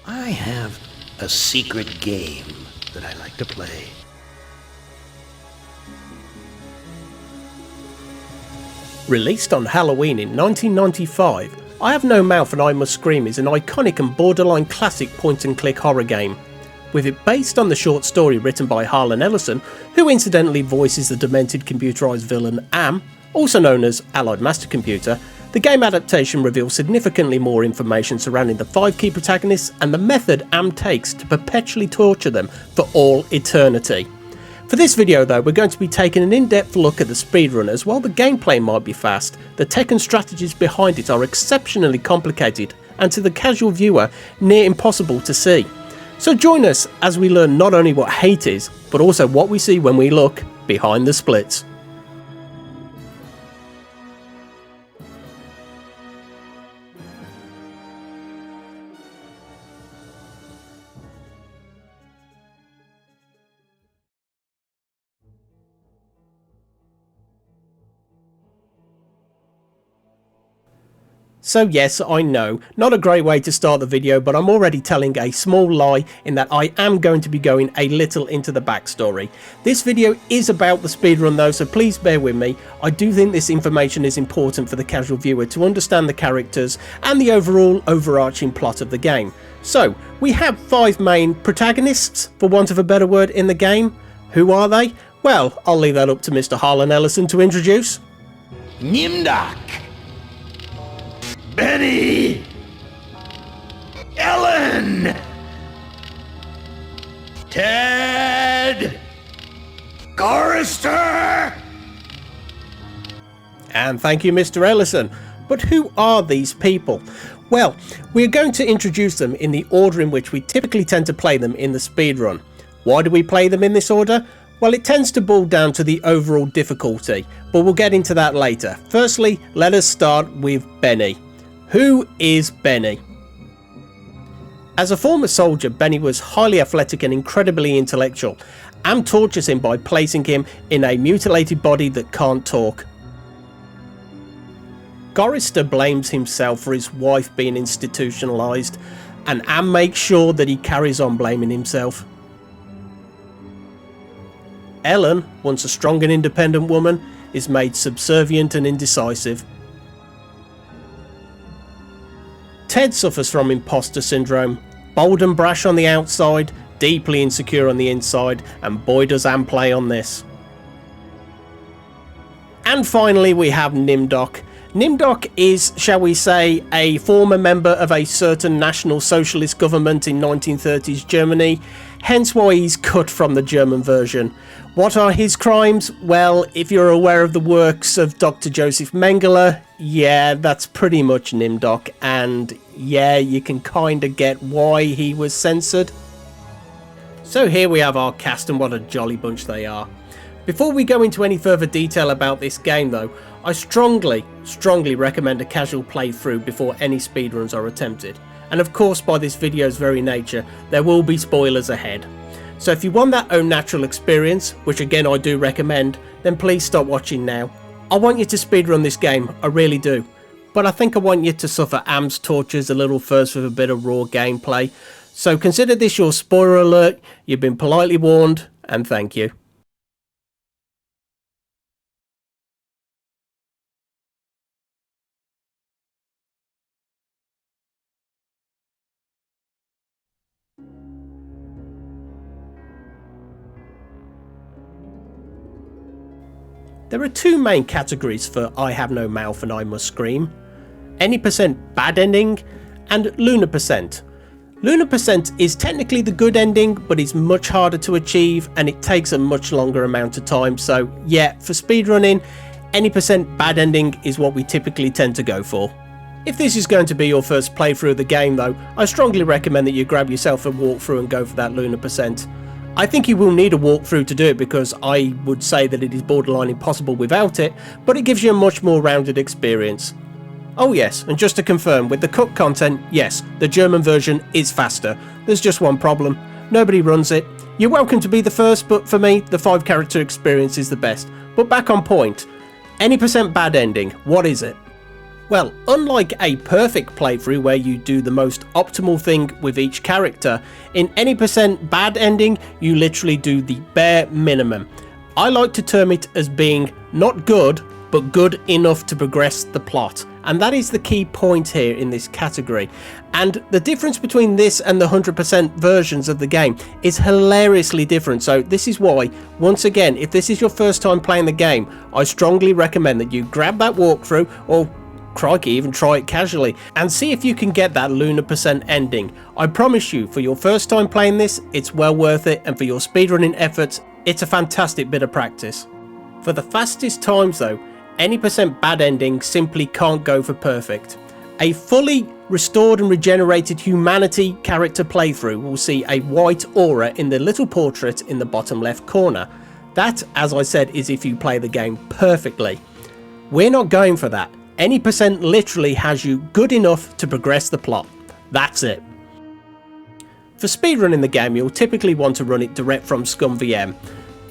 I have a secret game that I like to play. Released on Halloween in 1995, I Have No Mouth and I Must Scream is an iconic and borderline classic point-and-click horror game. With it based on the short story written by Harlan Ellison, who incidentally voices the demented computerised villain Am, also known as Allied Master Computer, the game adaptation reveals significantly more information surrounding the 5 key protagonists and the method Am takes to perpetually torture them for all eternity. For this video though, we're going to be taking an in-depth look at the speedrun, as while the gameplay might be fast, the tech and strategies behind it are exceptionally complicated and to the casual viewer near impossible to see. So join us as we learn not only what hate is, but also what we see when we look behind the splits. So yes, I know, not a great way to start the video, but I'm already telling a small lie in that I am going to be going a little into the backstory. This video is about the speedrun though, so please bear with me. I do think this information is important for the casual viewer to understand the characters and the overall overarching plot of the game. So, we have 5 main protagonists, for want of a better word, in the game. Who are they? Well, I'll leave that up to Mr. Harlan Ellison to introduce. Nimdok, Benny, Ellen, Ted, Gorrister. And thank you, Mr. Ellison. But who are these people? Well, we're going to introduce them in the order in which we typically tend to play them in the speedrun. Why do we play them in this order? Well, it tends to boil down to the overall difficulty, but we'll get into that later. Firstly, let us start with Benny. Who is Benny? As a former soldier, Benny was highly athletic and incredibly intellectual. Am tortures him by placing him in a mutilated body that can't talk. Gorrister blames himself for his wife being institutionalized, and Am makes sure that he carries on blaming himself. Ellen, once a strong and independent woman, is made subservient and indecisive. Ted suffers from imposter syndrome, bold and brash on the outside, deeply insecure on the inside, and boy does Am play on this. And finally we have Nimdok. Nimdok is, shall we say, a former member of a certain National Socialist government in 1930s Germany, hence why he's cut from the German version. What are his crimes? Well, if you're aware of the works of Dr. Joseph Mengele, yeah, that's pretty much Nimdok, and yeah, you can kinda get why he was censored. So here we have our cast, and what a jolly bunch they are. Before we go into any further detail about this game though, I strongly recommend a casual playthrough before any speedruns are attempted. And of course, by this video's very nature, there will be spoilers ahead. So if you want that own natural experience, which again I do recommend, then please stop watching now. I want you to speedrun this game, I really do. But I think I want you to suffer Am's tortures a little first with a bit of raw gameplay. So consider this your spoiler alert, you've been politely warned, and thank you. There are 2 main categories for I Have No Mouth and I Must Scream. Any percent bad ending and Lunar percent. Lunar percent is technically the good ending, but it's much harder to achieve and it takes a much longer amount of time. So yeah, for speedrunning, any percent bad ending is what we typically tend to go for. If this is going to be your first playthrough of the game though, I strongly recommend that you grab yourself a walkthrough and go for that Lunar percent. I think you will need a walkthrough to do it because I would say that it is borderline impossible without it, but it gives you a much more rounded experience. Oh yes, and just to confirm, with the cut content, yes, the German version is faster. There's just one problem, nobody runs it. You're welcome to be the first, but for me, the 5 character experience is the best. But back on point, any percent bad ending, what is it? Well, unlike a perfect playthrough where you do the most optimal thing with each character, in any % bad ending you literally do the bare minimum. I like to term it as being not good, but good enough to progress the plot. And that is the key point here in this category. And the difference between this and the 100% versions of the game is hilariously different. So this is why, once again, if this is your first time playing the game, I strongly recommend that you grab that walkthrough, or crikey, even try it casually, and see if you can get that lunar % ending. I promise you, for your first time playing this, it's well worth it, and for your speedrunning efforts, it's a fantastic bit of practice. For the fastest times though, any % bad ending simply can't go for perfect. A fully restored and regenerated humanity character playthrough will see a white aura in the little portrait in the bottom left corner. That, as I said, is if you play the game perfectly. We're not going for that. Any % literally has you good enough to progress the plot. That's it. For speedrunning the game, you'll typically want to run it direct from ScumVM.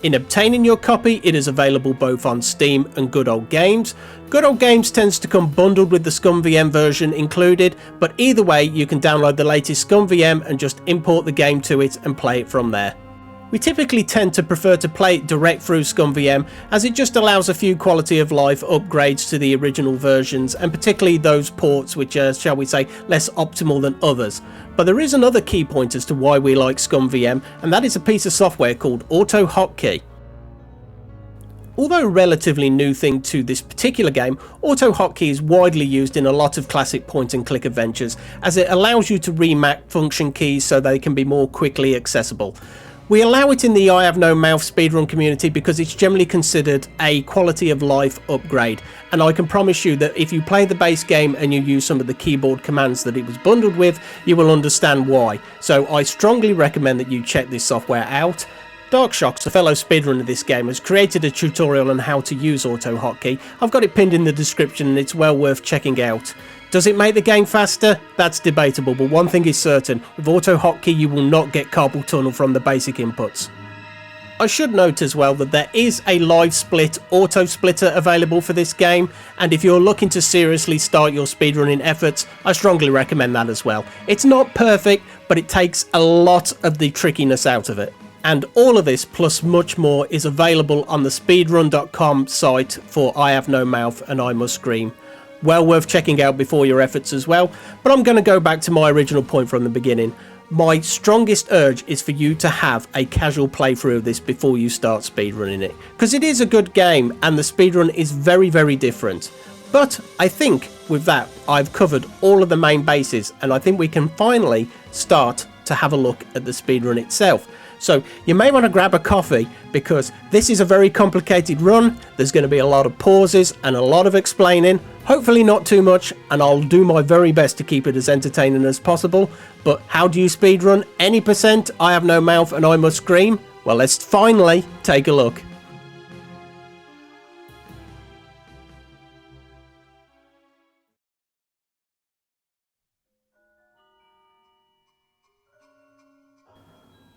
In obtaining your copy, it is available both on Steam and Good Old Games. Good Old Games tends to come bundled with the ScumVM version included, but either way you can download the latest ScumVM and just import the game to it and play it from there. We typically tend to prefer to play it direct through ScumVM, as it just allows a few quality of life upgrades to the original versions, and particularly those ports which are, shall we say, less optimal than others. But there is another key point as to why we like ScumVM, and that is a piece of software called AutoHotkey. Although a relatively new thing to this particular game, AutoHotkey is widely used in a lot of classic point and click adventures, as it allows you to remap function keys so they can be more quickly accessible. We allow it in the I Have No Mouth speedrun community because it's generally considered a quality of life upgrade, and I can promise you that if you play the base game and you use some of the keyboard commands that it was bundled with, you will understand why. So I strongly recommend that you check this software out. Darkshoxx, a fellow speedrunner of this game, has created a tutorial on how to use AutoHotkey. I've got it pinned in the description and it's well worth checking out. Does it make the game faster? That's debatable, but one thing is certain, with AutoHotkey you will not get carpal tunnel from the basic inputs. I should note as well that there is a live split auto splitter available for this game, and if you're looking to seriously start your speedrunning efforts, I strongly recommend that as well. It's not perfect, but it takes a lot of the trickiness out of it. And all of this plus much more is available on the speedrun.com site for I Have No Mouth and I Must Scream. Well worth checking out before your efforts as well, but I'm going to go back to my original point from the beginning. My strongest urge is for you to have a casual playthrough of this before you start speedrunning it, because it is a good game and the speedrun is very, very different. But I think with that I've covered all of the main bases, and I think we can finally start to have a look at the speedrun itself. So you may want to grab a coffee, because this is a very complicated run. There's going to be a lot of pauses and a lot of explaining, hopefully not too much, and I'll do my very best to keep it as entertaining as possible. But how do you speedrun any %? I Have No Mouth and I Must Scream? Well, let's finally take a look.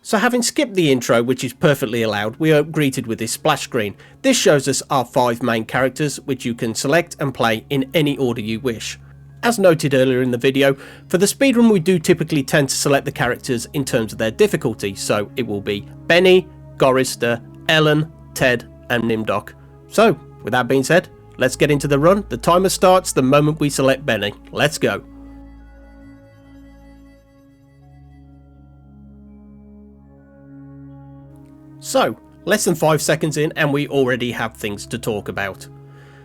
So having skipped the intro, which is perfectly allowed, we are greeted with this splash screen. This shows us our 5 main characters, which you can select and play in any order you wish. As noted earlier in the video, for the speedrun we do typically tend to select the characters in terms of their difficulty, so it will be Benny, Gorrister, Ellen, Ted and Nimdok. So, with that being said, let's get into the run. The timer starts the moment we select Benny. Let's go. So, less than 5 seconds in and we already have things to talk about.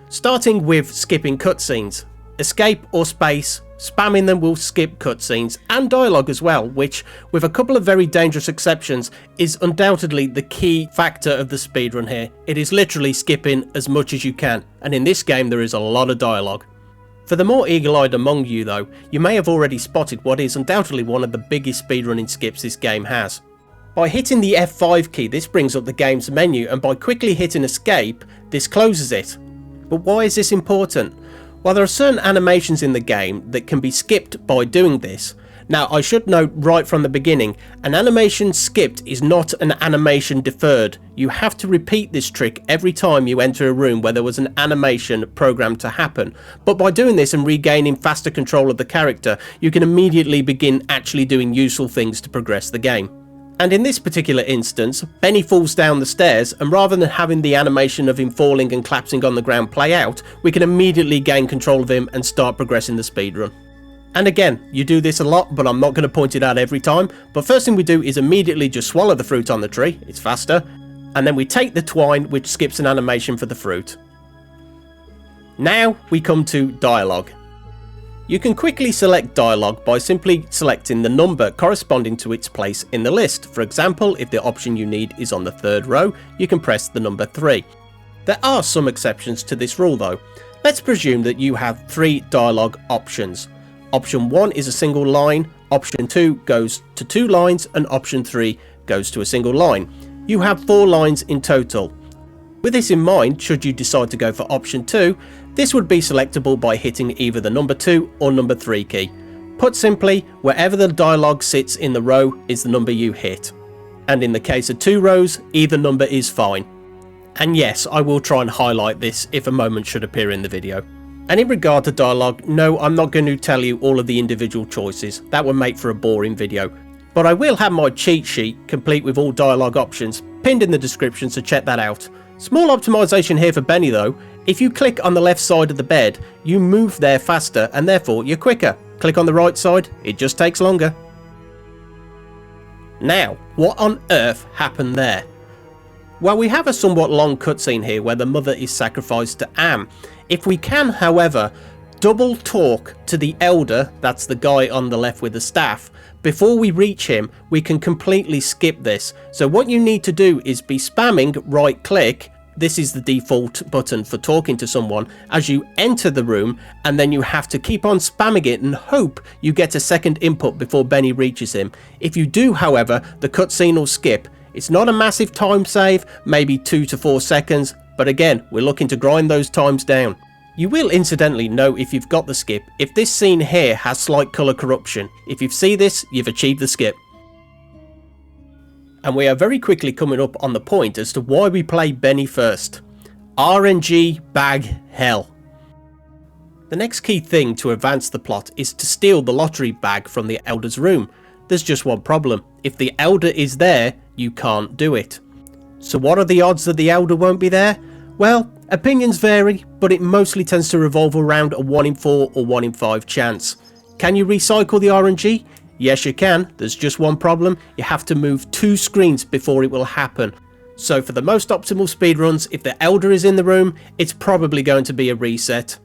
Starting with skipping cutscenes. Escape or space, spamming them will skip cutscenes and dialogue as well, which, with a couple of very dangerous exceptions, is undoubtedly the key factor of the speedrun here. It is literally skipping as much as you can, and in this game there is a lot of dialogue. For the more eagle-eyed among you though, you may have already spotted what is undoubtedly one of the biggest speedrunning skips this game has. By hitting the F5 key, this brings up the game's menu, and by quickly hitting escape, this closes it. But why is this important? While there are certain animations in the game that can be skipped by doing this. Now, I should note right from the beginning, an animation skipped is not an animation deferred. You have to repeat this trick every time you enter a room where there was an animation programmed to happen. But by doing this and regaining faster control of the character, you can immediately begin actually doing useful things to progress the game. And in this particular instance, Benny falls down the stairs, and rather than having the animation of him falling and collapsing on the ground play out, we can immediately gain control of him and start progressing the speedrun. And again, you do this a lot, but I'm not going to point it out every time. But first thing we do is immediately just swallow the fruit on the tree, it's faster. And then we take the twine, which skips an animation for the fruit. Now we come to dialogue. You can quickly select dialogue by simply selecting the number corresponding to its place in the list. For example, if the option you need is on the 3rd row, you can press the number 3. There are some exceptions to this rule though. Let's presume that you have 3 dialogue options. Option 1 is a single line, option 2 goes to 2 lines, and option 3 goes to a single line. You have 4 lines in total. With this in mind, should you decide to go for option 2, this would be selectable by hitting either the number 2 or number 3 key. Put simply, wherever the dialogue sits in the row is the number you hit. And in the case of 2 rows, either number is fine. And yes, I will try and highlight this if a moment should appear in the video. And in regard to dialogue, no, I'm not going to tell you all of the individual choices. That would make for a boring video. But I will have my cheat sheet, complete with all dialogue options, pinned in the description, so check that out. Small optimization here for Benny though. If you click on the left side of the bed, you move there faster and therefore you're quicker. Click on the right side, it just takes longer. Now, what on earth happened there? Well, we have a somewhat long cutscene here where the mother is sacrificed to Am. If we can, however, double talk to the elder, that's the guy on the left with the staff, before we reach him, we can completely skip this. So what you need to do is be spamming right click, this is the default button for talking to someone, as you enter the room, and then you have to keep on spamming it and hope you get a second input before Benny reaches him. If you do, however, the cutscene will skip. It's not a massive time save, maybe 2 to 4 seconds, but again, we're looking to grind those times down. You will incidentally know if you've got the skip if this scene here has slight colour corruption. If you see this, you've achieved the skip. And we are very quickly coming up on the point as to why we play Benny first. RNG bag hell. The next key thing to advance the plot is to steal the lottery bag from the Elder's room. There's just one problem. If the Elder is there, you can't do it. So what are the odds that the Elder won't be there? Well, opinions vary, but it mostly tends to revolve around a 1 in 4 or 1 in 5 chance. Can you recycle the RNG? Yes you can, there's just one problem, you have to move 2 screens before it will happen. So for the most optimal speedruns, if the Elder is in the room, it's probably going to be a reset.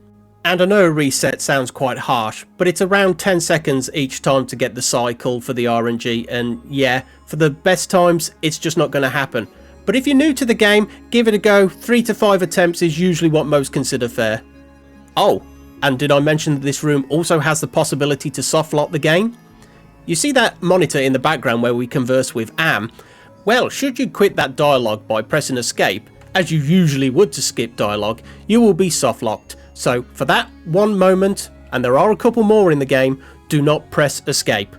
And I know a reset sounds quite harsh, but it's around 10 seconds each time to get the cycle for the RNG, and yeah, for the best times, it's just not going to happen. But if you're new to the game, give it a go. 3 to 5 attempts is usually what most consider fair. Oh, and did I mention that this room also has the possibility to soft lock the game? You see that monitor in the background where we converse with Am? Well, should you quit that dialogue by pressing escape, as you usually would to skip dialogue, you will be soft locked. So for that one moment, and there are a couple more in the game, do not press escape.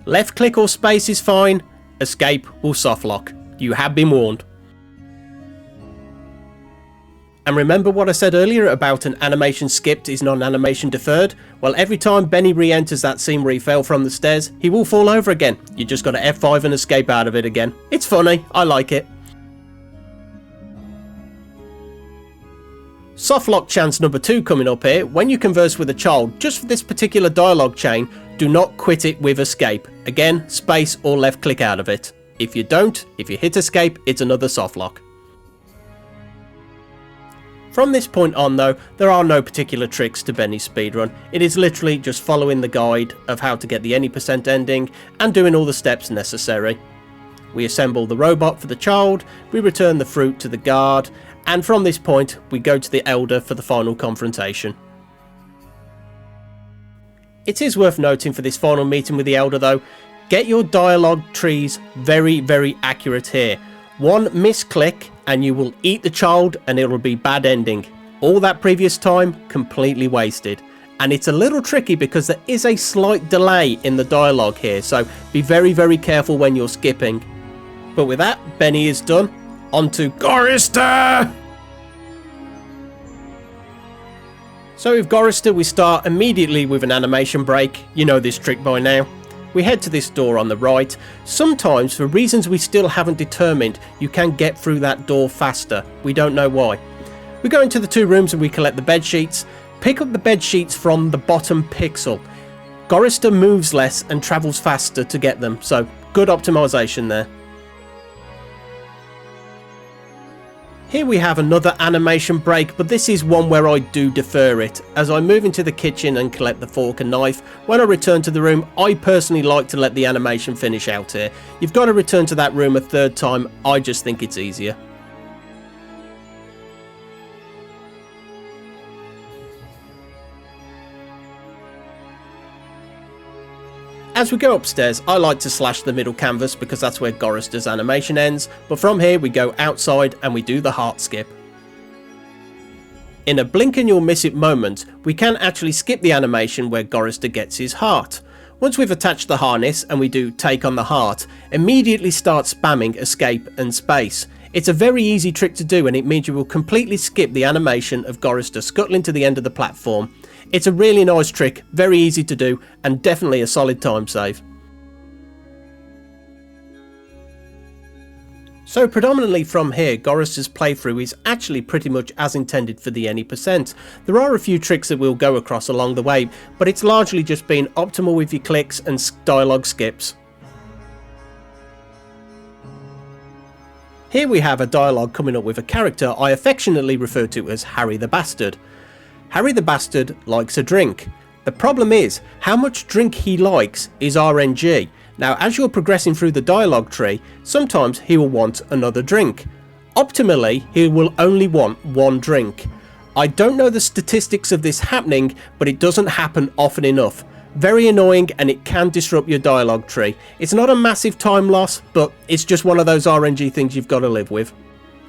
Left click or space is fine, escape will soft lock. You have been warned. And remember what I said earlier about an animation skipped is not an animation deferred? Well, every time Benny re-enters that scene where he fell from the stairs, he will fall over again. You just gotta F5 and escape out of it again. It's funny, I like it. Softlock chance number 2 coming up here. When you converse with a child, just for this particular dialogue chain, do not quit it with escape. Again, space or left click out of it. If you don't, if you hit escape, it's another softlock. From this point on though, there are no particular tricks to Benny's speedrun. It is literally just following the guide of how to get the any % ending and doing all the steps necessary. We assemble the robot for the child, we return the fruit to the guard, and from this point we go to the Elder for the final confrontation. It is worth noting for this final meeting with the Elder though, get your dialogue trees very accurate here. One misclick and you will eat the child and it will be bad ending. All that previous time, completely wasted. And it's a little tricky because there is a slight delay in the dialogue here, so be very, very careful when you're skipping. But with that, Benny is done. On to Gorrister! So with Gorrister, we start immediately with an animation break. You know this trick by now. We head to this door on the right. Sometimes, for reasons we still haven't determined, you can get through that door faster. We don't know why. We go into the 2 rooms and we collect the bed sheets. Pick up the bed sheets from the bottom pixel. Gorrister moves less and travels faster to get them, so good optimization there. Here we have another animation break, but this is one where I do defer it. As I move into the kitchen and collect the fork and knife, when I return to the room, I personally like to let the animation finish out here. You've got to return to that room a 3rd time, I just think it's easier. As we go upstairs, I like to slash the middle canvas because that's where Gorrister's animation ends, but from here we go outside and we do the heart skip. In a blink and you'll miss it moment, we can actually skip the animation where Gorrister gets his heart. Once we've attached the harness and we do take on the heart, immediately start spamming escape and space. It's a very easy trick to do and it means you will completely skip the animation of Gorrister scuttling to the end of the platform. It's a really nice trick, very easy to do, and definitely a solid time save. So predominantly from here, Gorrister's playthrough is actually pretty much as intended for the any percent. There are a few tricks that we'll go across along the way, but it's largely just been optimal with your clicks and dialogue skips. Here we have a dialogue coming up with a character I affectionately refer to as Harry the Bastard. Harry the Bastard likes a drink. The problem is, how much drink he likes is RNG. Now, as you're progressing through the dialogue tree, sometimes he will want another drink. Optimally, he will only want 1 drink. I don't know the statistics of this happening, but it doesn't happen often enough. Very annoying and it can disrupt your dialogue tree. It's not a massive time loss, but it's just one of those RNG things you've got to live with.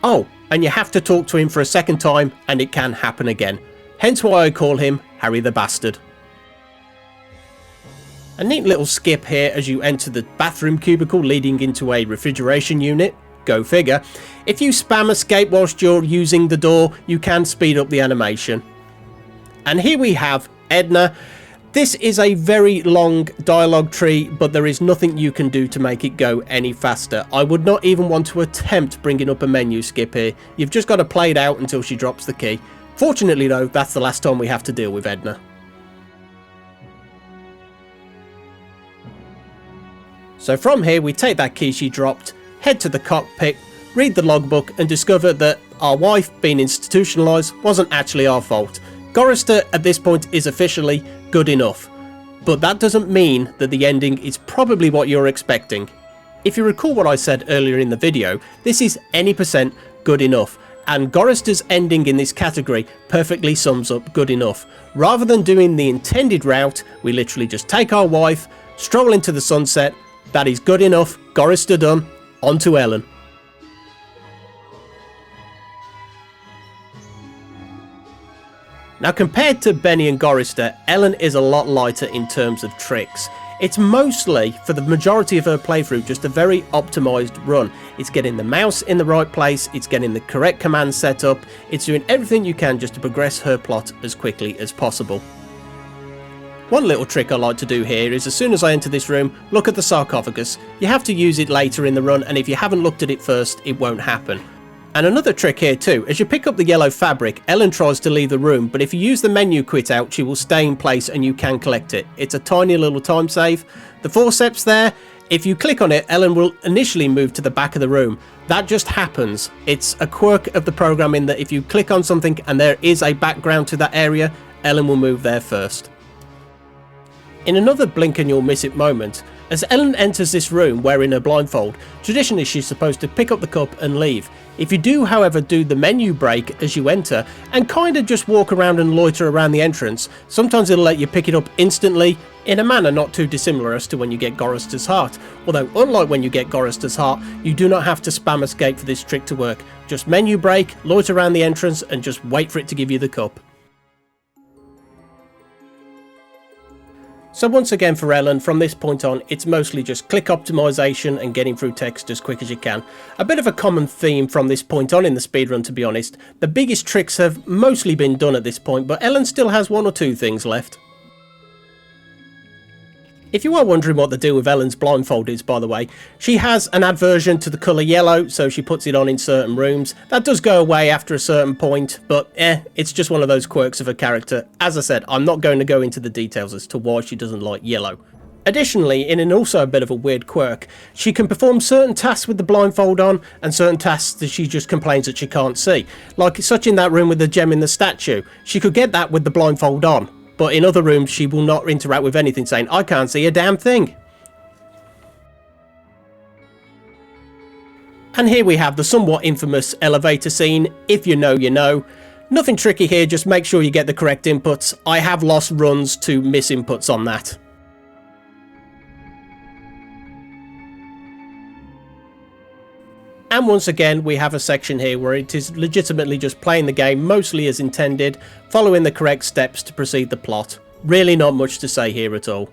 Oh, and you have to talk to him for a 2nd time and it can happen again. Hence why I call him Harry the Bastard. A neat little skip here as you enter the bathroom cubicle leading into a refrigeration unit. Go figure. If you spam escape whilst you're using the door, you can speed up the animation. And here we have Edna. This is a very long dialogue tree, but there is nothing you can do to make it go any faster. I would not even want to attempt bringing up a menu skip here. You've just got to play it out until she drops the key. Fortunately though, that's the last time we have to deal with Edna. So from here we take that key she dropped, head to the cockpit, read the logbook and discover that our wife being institutionalised wasn't actually our fault. Gorrister at this point is officially good enough. But that doesn't mean that the ending is probably what you're expecting. If you recall what I said earlier in the video, this is any percent good enough. And Gorrister's ending in this category perfectly sums up good enough. Rather than doing the intended route, we literally just take our wife, stroll into the sunset. That is good enough. Gorrister done. On to Ellen. Now compared to Benny and Gorrister, Ellen is a lot lighter in terms of tricks. It's mostly, for the majority of her playthrough, just a very optimised run. It's getting the mouse in the right place, it's getting the correct command set up, it's doing everything you can just to progress her plot as quickly as possible. One little trick I like to do here is as soon as I enter this room, look at the sarcophagus. You have to use it later in the run, and if you haven't looked at it first, it won't happen. And another trick here too, as you pick up the yellow fabric, Ellen tries to leave the room, but if you use the menu quit out, she will stay in place and you can collect it. It's a tiny little time save. The forceps there, if you click on it, Ellen will initially move to the back of the room. That just happens. It's a quirk of the program in that if you click on something and there is a background to that area, Ellen will move there first. In another blink and you'll miss it moment, as Ellen enters this room wearing her blindfold, traditionally she's supposed to pick up the cup and leave. If you do, however, do the menu break as you enter and kind of just walk around and loiter around the entrance, sometimes it'll let you pick it up instantly, in a manner not too dissimilar as to when you get Gorrister's Heart, although unlike when you get Gorrister's Heart, you do not have to spam escape for this trick to work. Just menu break, loiter around the entrance and just wait for it to give you the cup. So once again for Ellen, from this point on, it's mostly just click optimization and getting through text as quick as you can. A bit of a common theme from this point on in the speedrun, to be honest. The biggest tricks have mostly been done at this point, but Ellen still has one or two things left. If you are wondering what the deal with Ellen's blindfold is, by the way, she has an aversion to the colour yellow, so she puts it on in certain rooms. That does go away after a certain point, but it's just one of those quirks of her character. As I said, I'm not going to go into the details as to why she doesn't like yellow. Additionally, in an also a bit of a weird quirk, she can perform certain tasks with the blindfold on, and certain tasks that she just complains that she can't see. Like such in that room with the gem in the statue. She could get that with the blindfold on. But in other rooms, she will not interact with anything, saying, I can't see a damn thing. And here we have the somewhat infamous elevator scene. If you know, you know. Nothing tricky here, just make sure you get the correct inputs. I have lost runs to miss inputs on that. And once again, we have a section here where it is legitimately just playing the game mostly as intended, following the correct steps to proceed the plot. Really not much to say here at all.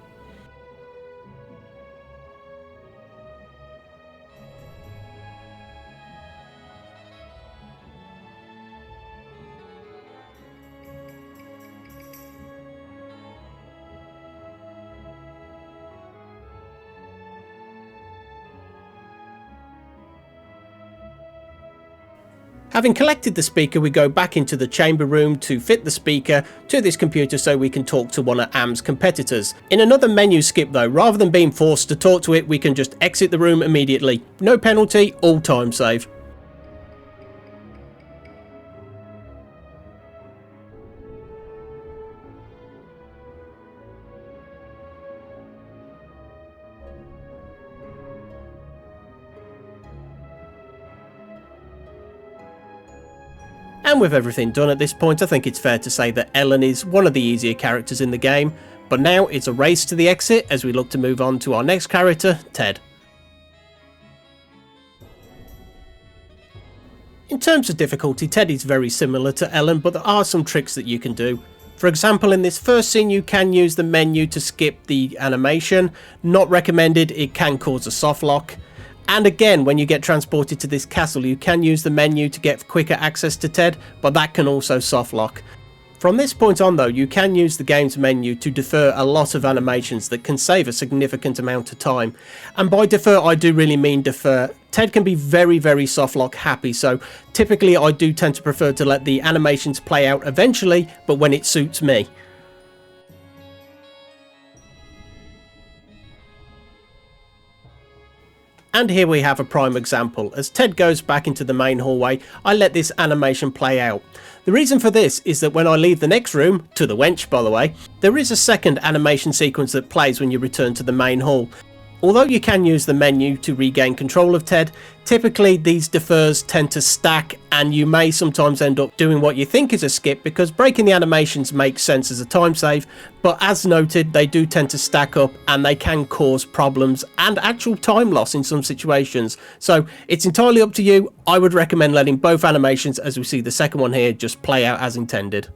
Having collected the speaker, we go back into the chamber room to fit the speaker to this computer so we can talk to one of AM's competitors. In another menu skip though, rather than being forced to talk to it, we can just exit the room immediately. No penalty, all time save. And with everything done at this point, I think it's fair to say that Ellen is one of the easier characters in the game, but now it's a race to the exit as we look to move on to our next character, Ted. In terms of difficulty, Ted is very similar to Ellen, but there are some tricks that you can do. For example, in this first scene you can use the menu to skip the animation. Not recommended, it can cause a soft lock. And again, when you get transported to this castle, you can use the menu to get quicker access to Ted, but that can also soft lock. From this point on though, you can use the game's menu to defer a lot of animations that can save a significant amount of time. And by defer, I do really mean defer. Ted can be very, very soft lock happy, so typically I do tend to prefer to let the animations play out eventually, but when it suits me. And here we have a prime example. As Ted goes back into the main hallway, I let this animation play out. The reason for this is that when I leave the next room, to the wench by the way, there is a second animation sequence that plays when you return to the main hall. Although you can use the menu to regain control of Ted, typically these defers tend to stack and you may sometimes end up doing what you think is a skip because breaking the animations makes sense as a time save, but as noted they do tend to stack up and they can cause problems and actual time loss in some situations. So it's entirely up to you. I would recommend letting both animations, as we see the second one here, just play out as intended.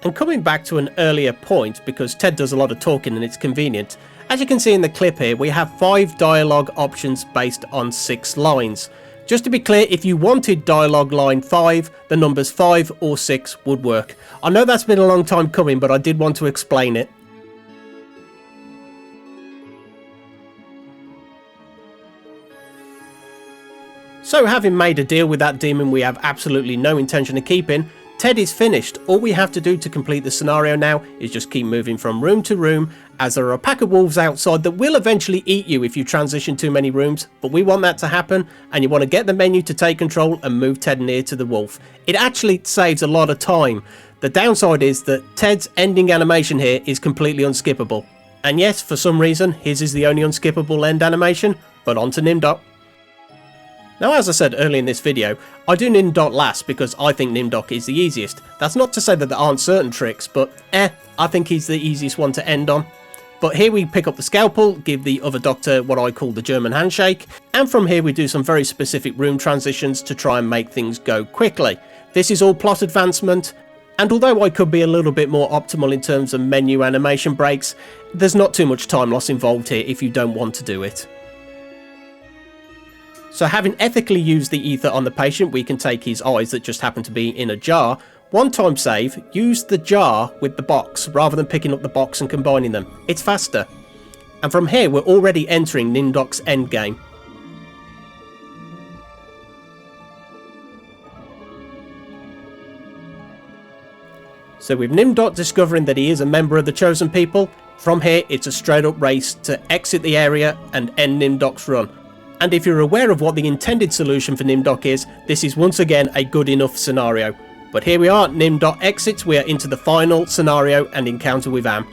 And coming back to an earlier point, because Ted does a lot of talking and it's convenient, as you can see in the clip here, we have 5 dialogue options based on 6 lines. Just to be clear, if you wanted dialogue line 5, the numbers 5 or 6 would work. I know that's been a long time coming, but I did want to explain it. So having made a deal with that demon we have absolutely no intention of keeping, Ted is finished. All we have to do to complete the scenario now is just keep moving from room to room, as there are a pack of wolves outside that will eventually eat you if you transition too many rooms, but we want that to happen, and you want to get the menu to take control and move Ted near to the wolf. It actually saves a lot of time. The downside is that Ted's ending animation here is completely unskippable. And yes, for some reason, his is the only unskippable end animation, but on to Nimdok. Now, as I said earlier in this video, I do Nimdok last because I think Nimdok is the easiest. That's not to say that there aren't certain tricks, but I think he's the easiest one to end on. But here we pick up the scalpel, give the other doctor what I call the German handshake, and from here we do some very specific room transitions to try and make things go quickly. This is all plot advancement, and although I could be a little bit more optimal in terms of menu animation breaks, there's not too much time loss involved here if you don't want to do it. So having ethically used the ether on the patient, we can take his eyes that just happen to be in a jar. One time save, use the jar with the box rather than picking up the box and combining them. It's faster. And from here we're already entering Nimdok's endgame. So with Nimdok discovering that he is a member of the Chosen People, from here it's a straight up race to exit the area and end Nimdok's run. And if you're aware of what the intended solution for Nimdok is, this is once again a good enough scenario. But here we are, Nimdok exits, we are into the final scenario and encounter with Am.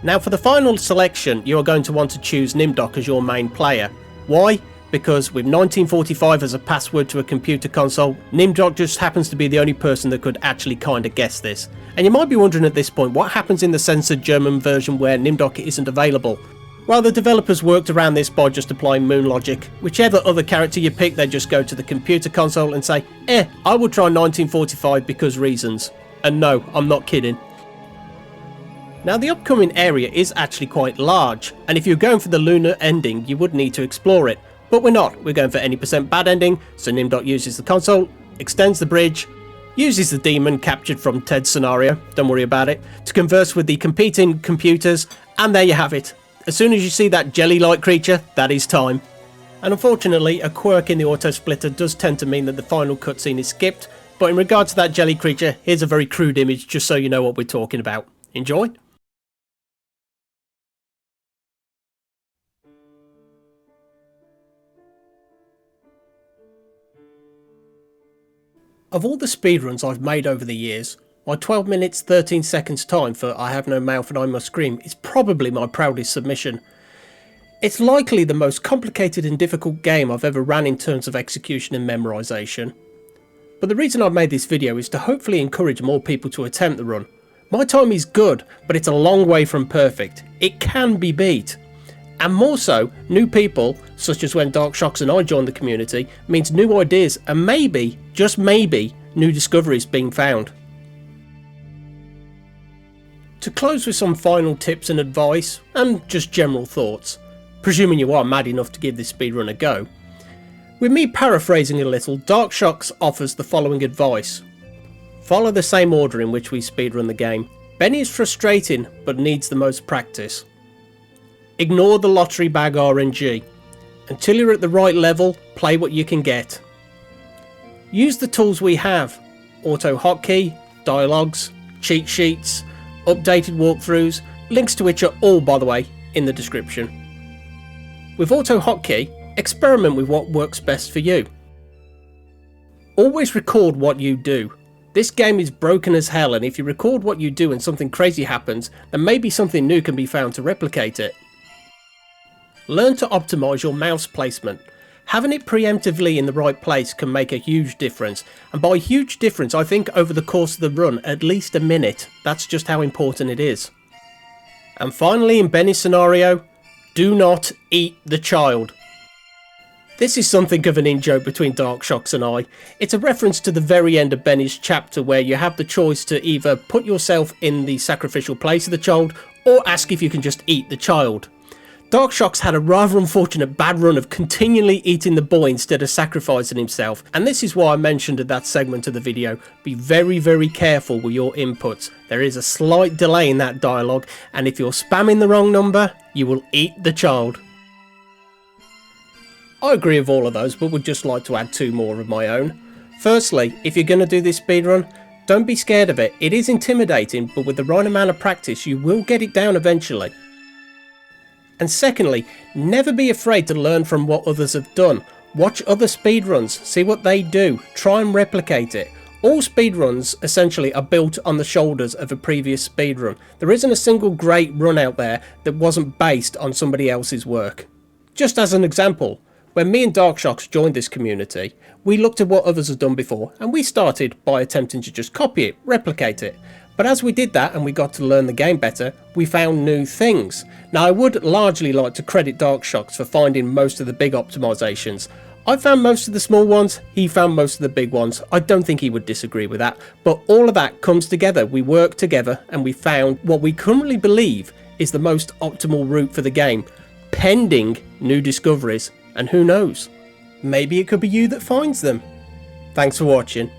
Now for the final selection, you are going to want to choose Nimdok as your main player. Why? Because with 1945 as a password to a computer console, Nimdok just happens to be the only person that could actually kinda guess this. And you might be wondering at this point, what happens in the censored German version where Nimdok isn't available? Well, the developers worked around this by just applying moon logic. Whichever other character you pick, they just go to the computer console and say, I will try 1945 because reasons. And no, I'm not kidding. Now the upcoming area is actually quite large, and if you're going for the lunar ending, you would need to explore it. But we're not, we're going for any % bad ending, so Nimdok uses the console, extends the bridge, uses the demon captured from Ted's scenario, don't worry about it, to converse with the competing computers, and there you have it. As soon as you see that jelly-like creature, that is time. And unfortunately, a quirk in the auto-splitter does tend to mean that the final cutscene is skipped, but in regard to that jelly creature, here's a very crude image just so you know what we're talking about. Enjoy! Of all the speedruns I've made over the years, my 12 minutes 13 seconds time for I Have No Mouth and I Must Scream is probably my proudest submission. It's likely the most complicated and difficult game I've ever ran in terms of execution and memorisation. But the reason I've made this video is to hopefully encourage more people to attempt the run. My time is good, but it's a long way from perfect. It can be beat. And more so, new people, such as when Darkshoxx and I joined the community, means new ideas and maybe, just maybe, new discoveries being found. To close with some final tips and advice, and just general thoughts, presuming you are mad enough to give this speedrun a go. With me paraphrasing a little, Darkshoxx offers the following advice. Follow the same order in which we speedrun the game. Benny is frustrating, but needs the most practice. Ignore the lottery bag RNG. Until you're at the right level, play what you can get. Use the tools we have. Auto hotkey, dialogues, cheat sheets, updated walkthroughs, links to which are all, by the way, in the description. With Auto Hotkey, experiment with what works best for you. Always record what you do. This game is broken as hell, and if you record what you do and something crazy happens, then maybe something new can be found to replicate it. Learn to optimise your mouse placement. Having it preemptively in the right place can make a huge difference, and by huge difference I think over the course of the run at least a minute. That's just how important it is. And finally, in Benny's scenario, do not eat the child. This is something of an in-joke between Darkshoxx and I. It's a reference to the very end of Benny's chapter where you have the choice to either put yourself in the sacrificial place of the child or ask if you can just eat the child. Darkshoxx had a rather unfortunate bad run of continually eating the boy instead of sacrificing himself, and this is why I mentioned at that segment of the video, be very careful with your inputs. There is a slight delay in that dialogue, and if you're spamming the wrong number, you will eat the child. I agree with all of those, but would just like to add two more of my own. Firstly, if you're going to do this speedrun, don't be scared of it. It is intimidating, but with the right amount of practice, you will get it down eventually. And secondly, never be afraid to learn from what others have done. Watch other speedruns, see what they do, try and replicate it. All speedruns essentially are built on the shoulders of a previous speedrun. There isn't a single great run out there that wasn't based on somebody else's work. Just as an example, when me and Darkshoxx joined this community, we looked at what others had done before and we started by attempting to just copy it, replicate it. But as we did that and we got to learn the game better, we found new things. Now I would largely like to credit Darkshoxx for finding most of the big optimizations. I found most of the small ones, he found most of the big ones. I don't think he would disagree with that, but all of that comes together. We worked together and we found what we currently believe is the most optimal route for the game, pending new discoveries, and who knows, maybe it could be you that finds them. Thanks for watching.